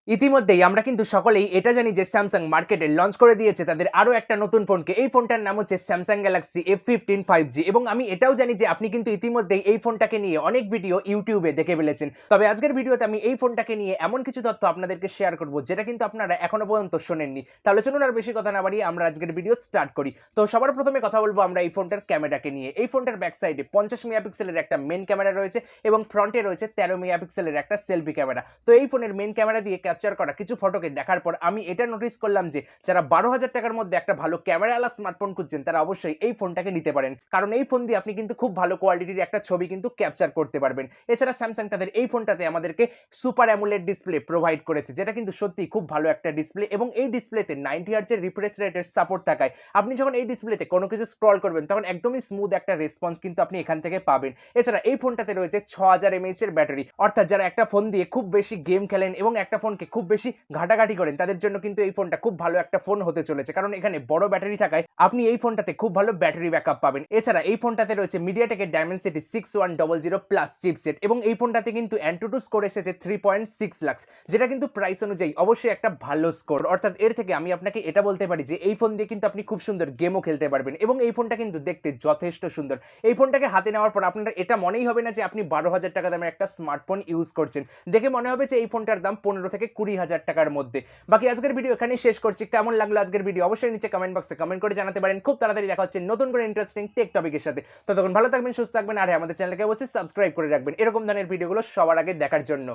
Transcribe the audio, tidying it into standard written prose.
ইতিমধ্যেই আমরা কিন্তু সকলেই এটা জানি যে স্যামসাং মার্কেটে লঞ্চ করে দিয়েছে তাদের আরো একটা নতুন ফোনকে। এই ফোনটার নাম হচ্ছে স্যামসাং গ্যালাক্সি F15 5G এবং আমি এটাও জানি যে আপনি কিন্তু ইতিমধ্যেই এই ফোনটাকে নিয়ে অনেক ভিডিও ইউটিউবে দেখে ফেলেছেন। তবে আজকের ভিডিওতে আমি এই ফোনটাকে নিয়ে এমন কিছু তথ্য আপনাদেরকে শেয়ার করব যেটা কিন্তু আপনারা এখনো পর্যন্ত শোনেননি। তাহলে চলুন আর বেশি কথা না বাড়িয়ে আমরা আজকের ভিডিও স্টার্ট করি। তো সবার প্রথমে কথা বলবো আমরা এই ফোনটার ক্যামেরাকে নিয়ে। এই ফোনটার ব্যাক সাইডে 50 মেগাপিক্সেলের একটা মেইন ক্যামেরা রয়েছে এবং ফ্রন্টে রয়েছে 13 মেগাপিক্সেলের একটা সেলফি ক্যামেরা। তো এই ফোনের মেইন ক্যামেরা দিয়ে ক্যাপচার করা কিছু ফটোকে দেখার পর আমি এটা নোটিস করলাম যে যারা 12,000 টাকার মধ্যে একটা ভালো ক্যামেরাওয়ালা স্মার্টফোন খুঁজছেন তারা অবশ্যই এই ফোনটাকে নিতে পারেন। কারণ এই ফোন দিয়ে আপনি কিন্তু খুব ভালো কোয়ালিটির একটা ছবি কিন্তু ক্যাপচার করতে পারবেন। এছাড়া স্যামসাং তাদের এই ফোনটাতে আমাদেরকে সুপার অ্যামোলেড ডিসপ্লে প্রোভাইড করেছে, যেটা কিন্তু সত্যিই খুব ভালো একটা ডিসপ্লে এবং এই ডিসপ্লেতে 90 হার্টজের রিফ্রেশ রেটের সাপোর্ট থাকায় আপনি যখন এই ডিসপ্লেতে কোনো কিছু স্ক্রল করবেন তখন একদমই স্মুথ একটা রেসপন্স কিন্তু আপনি এখান থেকে পাবেন। এছাড়া এই ফোনটাতে রয়েছে 6000 mAh এর ব্যাটারি, অর্থাৎ যারা একটা ফোন দিয়ে খুব বেশি গেম খেলেন এবং একটা ফোনকে খুব বেশি ঘাটাঘাটি করেন তাদের জন্য কিন্তু এই ফোনটা খুব ভালো একটা ফোন হতে চলেছে, কারণ এখানে বড় ব্যাটারি থাকায় আপনি এই ফোনটাতে খুব ভালো ব্যাটারি ব্যাকআপ পাবেন। এছাড়া এই ফোনটাতে রয়েছে মিডিয়াটেকের ডায়মেনসিটি 6100 প্লাস চিপসেট এবং এই ফোনটাতে কিন্তু অ্যান্টুটু স্কোর এসেছে 3.6 লাখ, যেটা কিন্তু প্রাইস অনুযায়ী অবশ্যই একটা ভালো স্কোর। অর্থাৎ এর থেকে আমি আপনাকে এটা বলতে পারি যে এই ফোন দিয়ে কিন্তু আপনি খুব সুন্দর গেমও খেলতে পারবেন এবং এই ফোনটা কিন্তু দেখতে যথেষ্ট সুন্দর। এই ফোনটাকে হাতে নেওয়ার পর আপনার এটা মনেই হবে না যে আপনি 12,000 টাকা দামের একটা স্মার্টফোন ইউজ করছেন। দেখে মনে হবে যে এই ফোনটার দাম 15 থেকে 20,000 টাকার মধ্যে। বাকি আজকের ভিডিও এখানেই শেষ করছি। কেমন লাগলো আজকের ভিডিও অবশ্যই নিচে কমেন্ট বক্সে কমেন্ট করে জানাতে পারেন। খুব তাড়াতাড়ি দেখা হচ্ছে নতুন করে ইন্টারেস্টিং টেক টপিকের সাথে। ততক্ষণ ভালো থাকবেন, সুস্থ থাকবেন আর আমাদের চ্যানেলকে অবশ্যই সাবস্ক্রাইব করে রাখবেন এরকম ধরনের ভিডিওগুলো সবার আগে দেখার জন্য।